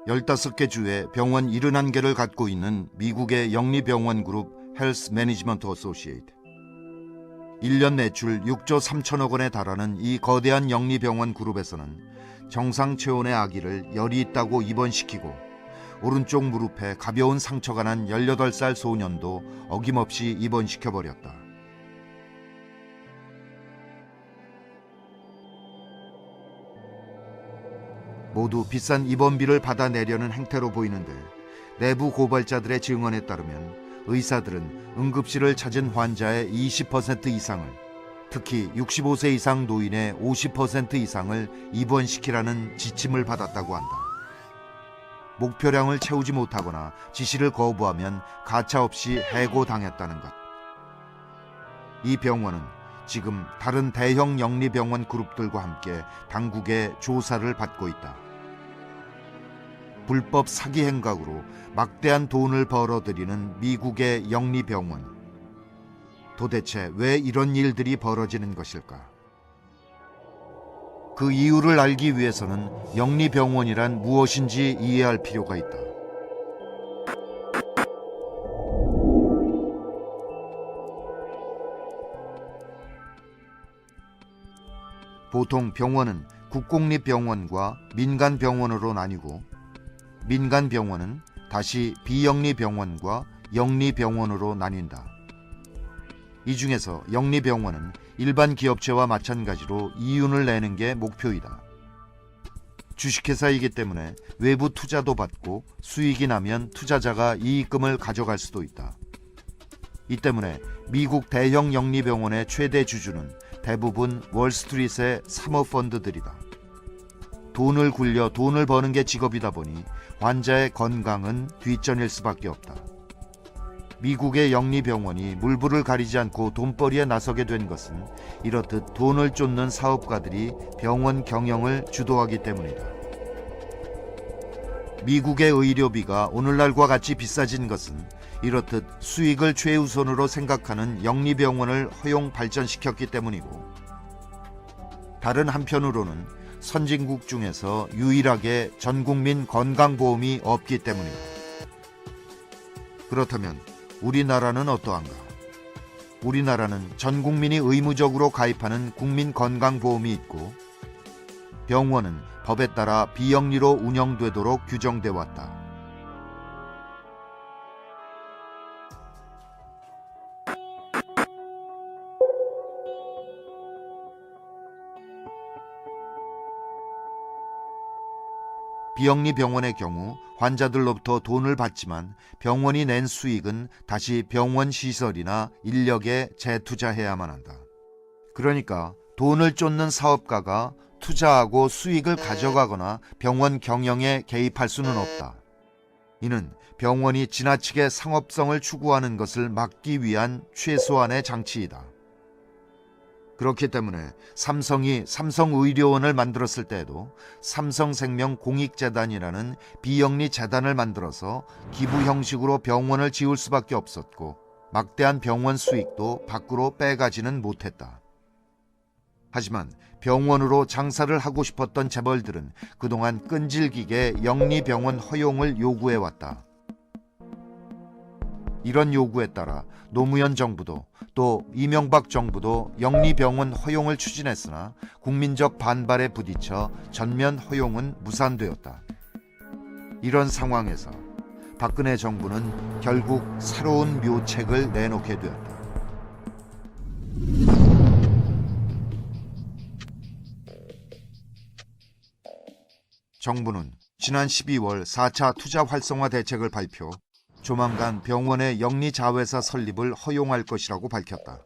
15개 주에 병원 71개를 갖고 있는 미국의 영리병원 그룹 헬스 매니지먼트 어소시에이트. 1년 매출 6조 3천억 원에 달하는 이 거대한 영리병원 그룹에서는 정상 체온의 아기를 열이 있다고 입원시키고 오른쪽 무릎에 가벼운 상처가 난 18살 소년도 어김없이 입원시켜버렸다. 모두 비싼 입원비를 받아내려는 행태로 보이는데 내부 고발자들의 증언에 따르면 의사들은 응급실을 찾은 환자의 20% 이상을, 특히 65세 이상 노인의 50% 이상을 입원시키라는 지침을 받았다고 한다. 목표량을 채우지 못하거나 지시를 거부하면 가차없이 해고당했다는 것. 이 병원은 지금 다른 대형 영리병원 그룹들과 함께 당국의 조사를 받고 있다. 불법 사기 행각으로 막대한 돈을 벌어들이는 미국의 영리병원. 도대체 왜 이런 일들이 벌어지는 것일까? 그 이유를 알기 위해서는 영리병원이란 무엇인지 이해할 필요가 있다. 보통 병원은 국공립병원과 민간병원으로 나뉘고 민간병원은 다시 비영리병원과 영리병원으로 나뉜다. 이 중에서 영리병원은 일반 기업체와 마찬가지로 이윤을 내는 게 목표이다. 주식회사이기 때문에 외부 투자도 받고 수익이 나면 투자자가 이익금을 가져갈 수도 있다. 이 때문에 미국 대형 영리병원의 최대 주주는 대부분 월스트리트의 사모펀드들이다. 돈을 굴려 돈을 버는 게 직업이다 보니 환자의 건강은 뒷전일 수밖에 없다. 미국의 영리병원이 물불을 가리지 않고 돈벌이에 나서게 된 것은 이렇듯 돈을 쫓는 사업가들이 병원 경영을 주도하기 때문이다. 미국의 의료비가 오늘날과 같이 비싸진 것은 이렇듯 수익을 최우선으로 생각하는 영리병원을 허용 발전시켰기 때문이고, 다른 한편으로는 선진국 중에서 유일하게 전국민 건강보험이 없기 때문이다. 그렇다면 우리나라는 어떠한가? 우리나라는 전 국민이 의무적으로 가입하는 국민건강보험이 있고 병원은 법에 따라 비영리로 운영되도록 규정돼 왔다. 비영리 병원의 경우 환자들로부터 돈을 받지만 병원이 낸 수익은 다시 병원 시설이나 인력에 재투자해야만 한다. 그러니까 돈을 쫓는 사업가가 투자하고 수익을 가져가거나 병원 경영에 개입할 수는 없다. 이는 병원이 지나치게 상업성을 추구하는 것을 막기 위한 최소한의 장치이다. 그렇기 때문에 삼성이 삼성의료원을 만들었을 때에도 삼성생명 공익재단이라는 비영리 재단을 만들어서 기부 형식으로 병원을 지을 수밖에 없었고 막대한 병원 수익도 밖으로 빼가지는 못했다. 하지만 병원으로 장사를 하고 싶었던 재벌들은 그동안 끈질기게 영리병원 허용을 요구해왔다. 이런 요구에 따라 노무현 정부도 또 이명박 정부도 영리병원 허용을 추진했으나 국민적 반발에 부딪혀 전면 허용은 무산되었다. 이런 상황에서 박근혜 정부는 결국 새로운 묘책을 내놓게 되었다. 정부는 지난 12월 4차 투자 활성화 대책을 발표, 조만간 병원의 영리자회사 설립을 허용할 것이라고 밝혔다.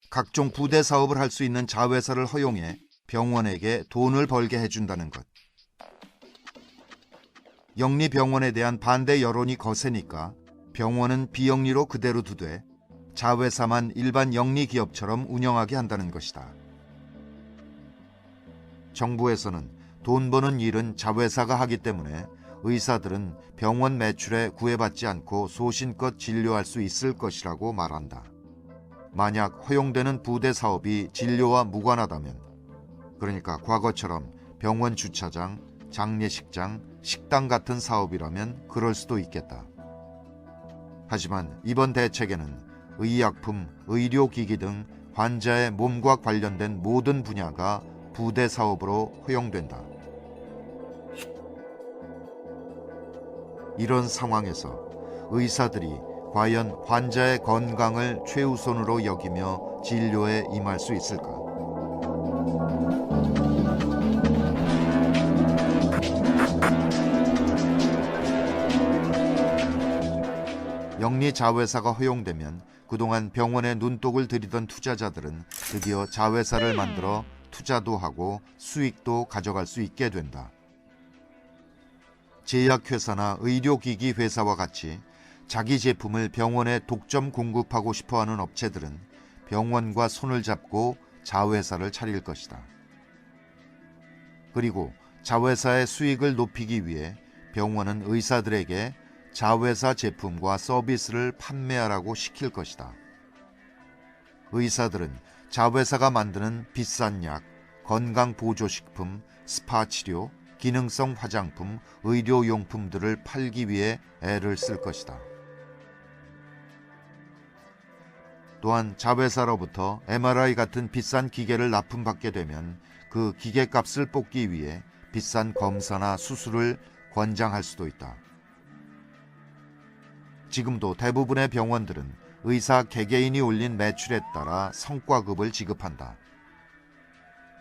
각종 부대 사업을 할 수 있는 자회사를 허용해 병원에게 돈을 벌게 해준다는 것. 영리병원에 대한 반대 여론이 거세니까 병원은 비영리로 그대로 두되 자회사만 일반 영리기업처럼 운영하게 한다는 것이다. 정부에서는 돈 버는 일은 자회사가 하기 때문에 의사들은 병원 매출에 구애받지 않고 소신껏 진료할 수 있을 것이라고 말한다. 만약 허용되는 부대 사업이 진료와 무관하다면, 그러니까 과거처럼 병원 주차장, 장례식장, 식당 같은 사업이라면 그럴 수도 있겠다. 하지만 이번 대책에는 의약품, 의료기기 등 환자의 몸과 관련된 모든 분야가 부대 사업으로 허용된다. 이런 상황에서 의사들이 과연 환자의 건강을 최우선으로 여기며 진료에 임할 수 있을까? 영리자회사가 허용되면 그동안 병원에 눈독을 들이던 투자자들은 드디어 자회사를 만들어 투자도 하고 수익도 가져갈 수 있게 된다. 제약회사나 의료기기 회사와 같이 자기 제품을 병원에 독점 공급하고 싶어하는 업체들은 병원과 손을 잡고 자회사를 차릴 것이다. 그리고 자회사의 수익을 높이기 위해 병원은 의사들에게 자회사 제품과 서비스를 판매하라고 시킬 것이다. 의사들은 자회사가 만드는 비싼 약, 건강보조식품, 스파 치료, 기능성 화장품, 의료용품들을 팔기 위해 애를 쓸 것이다. 또한 자회사로부터 MRI 같은 비싼 기계를 납품받게 되면 그 기계값을 뽑기 위해 비싼 검사나 수술을 권장할 수도 있다. 지금도 대부분의 병원들은 의사 개개인이 올린 매출에 따라 성과급을 지급한다.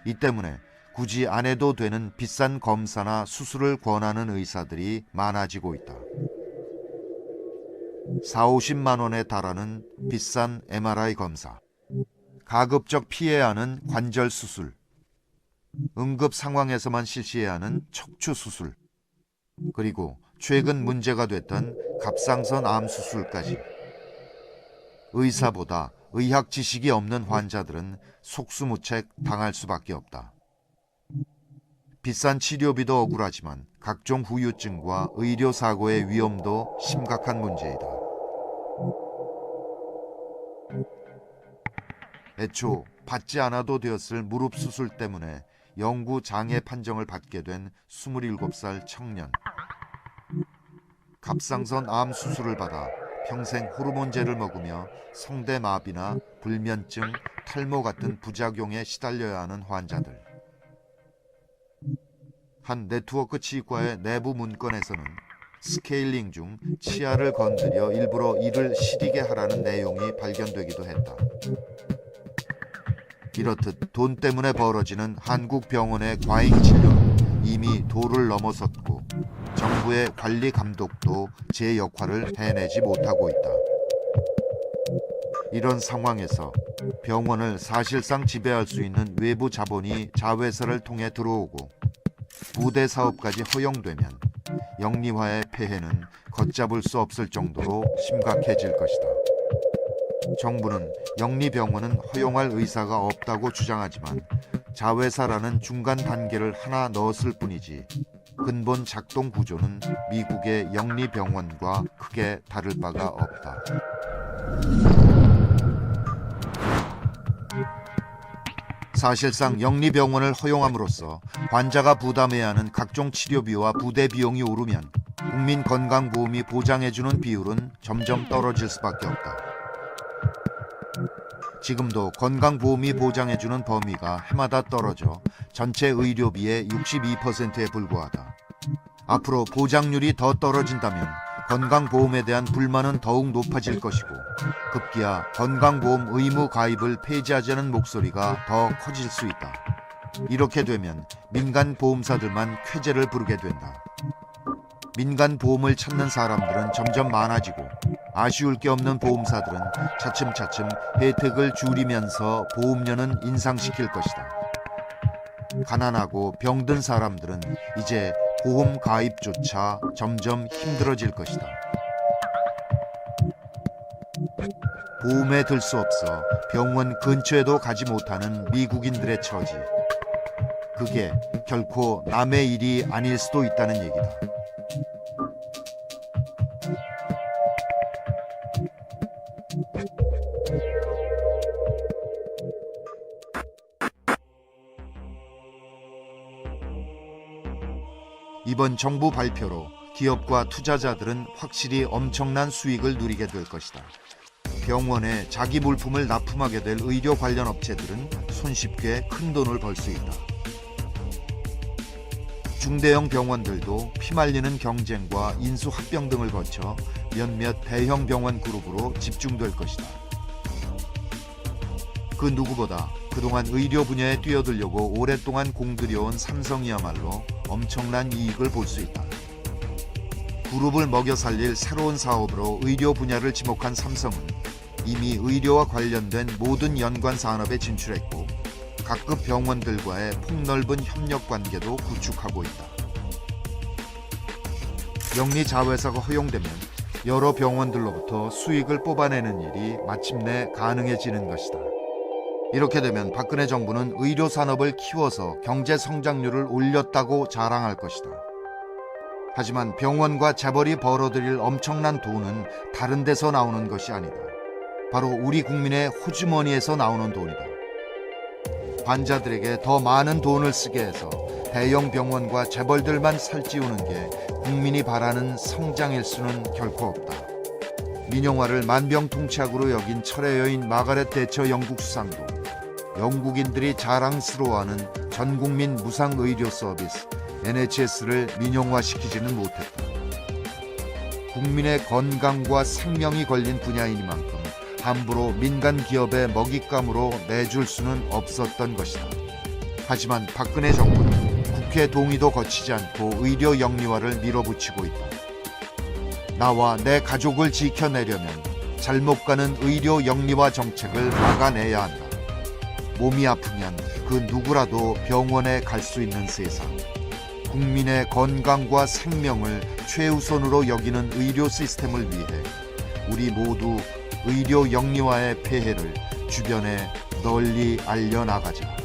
이 때문에 굳이 안 해도 되는 비싼 검사나 수술을 권하는 의사들이 많아지고 있다. 40~50만 원에 달하는 비싼 MRI 검사, 가급적 피해야 하는 관절 수술, 응급 상황에서만 실시해야 하는 척추 수술, 그리고 최근 문제가 됐던 갑상선 암 수술까지. 의사보다 의학 지식이 없는 환자들은 속수무책 당할 수밖에 없다. 비싼 치료비도 억울하지만 각종 후유증과 의료사고의 위험도 심각한 문제이다. 애초 받지 않아도 되었을 무릎 수술 때문에 영구 장애 판정을 받게 된 27살 청년. 갑상선 암 수술을 받아 평생 호르몬제를 먹으며 성대마비나 불면증, 탈모 같은 부작용에 시달려야 하는 환자들. 한 네트워크 치과의 내부 문건에서는 스케일링 중 치아를 건드려 일부러 이를 시리게 하라는 내용이 발견되기도 했다. 이렇듯 돈 때문에 벌어지는 한국 병원의 과잉 진료는 이미 도를 넘어섰고 정부의 관리 감독도 제 역할을 해내지 못하고 있다. 이런 상황에서 병원을 사실상 지배할 수 있는 외부 자본이 자회사를 통해 들어오고 부대 사업까지 허용되면 영리화의 폐해는 걷잡을 수 없을 정도로 심각해질 것이다. 정부는 영리병원은 허용할 의사가 없다고 주장하지만 자회사라는 중간 단계를 하나 넣었을 뿐이지 근본 작동 구조는 미국의 영리병원과 크게 다를 바가 없다. 사실상 영리병원을 허용함으로써 환자가 부담해야 하는 각종 치료비와 부대 비용이 오르면 국민건강보험이 보장해주는 비율은 점점 떨어질 수밖에 없다. 지금도 건강보험이 보장해주는 범위가 해마다 떨어져 전체 의료비의 62%에 불과하다. 앞으로 보장률이 더 떨어진다면 건강보험에 대한 불만은 더욱 높아질 것이고 급기야 건강보험 의무 가입을 폐지하자는 목소리가 더 커질 수 있다. 이렇게 되면 민간 보험사들만 쾌재를 부르게 된다. 민간 보험을 찾는 사람들은 점점 많아지고 아쉬울 게 없는 보험사들은 차츰차츰 혜택을 줄이면서 보험료는 인상시킬 것이다. 가난하고 병든 사람들은 이제 보험 가입조차 점점 힘들어질 것이다. 보험에 들 수 없어 병원 근처에도 가지 못하는 미국인들의 처지. 그게 결코 남의 일이 아닐 수도 있다는 얘기다. 이번 정부 발표로 기업과 투자자들은 확실히 엄청난 수익을 누리게 될 것이다. 병원에 자기 물품을 납품하게 될 의료 관련 업체들은 손쉽게 큰 돈을 벌 수 있다. 중대형 병원들도 피말리는 경쟁과 인수합병 등을 거쳐 몇몇 대형 병원 그룹으로 집중될 것이다. 그 누구보다 그동안 의료 분야에 뛰어들려고 오랫동안 공들여온 삼성이야말로 엄청난 이익을 볼 수 있다. 그룹을 먹여 살릴 새로운 사업으로 의료 분야를 지목한 삼성은 이미 의료와 관련된 모든 연관 산업에 진출했고 각급 병원들과의 폭넓은 협력 관계도 구축하고 있다. 영리 자회사가 허용되면 여러 병원들로부터 수익을 뽑아내는 일이 마침내 가능해지는 것이다. 이렇게 되면 박근혜 정부는 의료 산업을 키워서 경제 성장률을 올렸다고 자랑할 것이다. 하지만 병원과 재벌이 벌어들일 엄청난 돈은 다른 데서 나오는 것이 아니다. 바로 우리 국민의 호주머니에서 나오는 돈이다. 환자들에게 더 많은 돈을 쓰게 해서 대형 병원과 재벌들만 살찌우는 게 국민이 바라는 성장일 수는 결코 없다. 민영화를 만병통치약으로 여긴 철의 여인 마가렛 대처 영국 수상도 영국인들이 자랑스러워하는 전국민 무상의료 서비스 NHS를 민영화시키지는 못했다. 국민의 건강과 생명이 걸린 분야이니만큼 함부로 민간 기업의 먹잇감으로 내줄 수는 없었던 것이다. 하지만 박근혜 정부는 국회 동의도 거치지 않고 의료 영리화를 밀어붙이고 있다. 나와 내 가족을 지켜내려면 잘못 가는 의료 영리화 정책을 막아내야 한다. 몸이 아프면 그 누구라도 병원에 갈 수 있는 세상. 국민의 건강과 생명을 최우선으로 여기는 의료 시스템을 위해 우리 모두 의료 영리화의 폐해를 주변에 널리 알려나가자.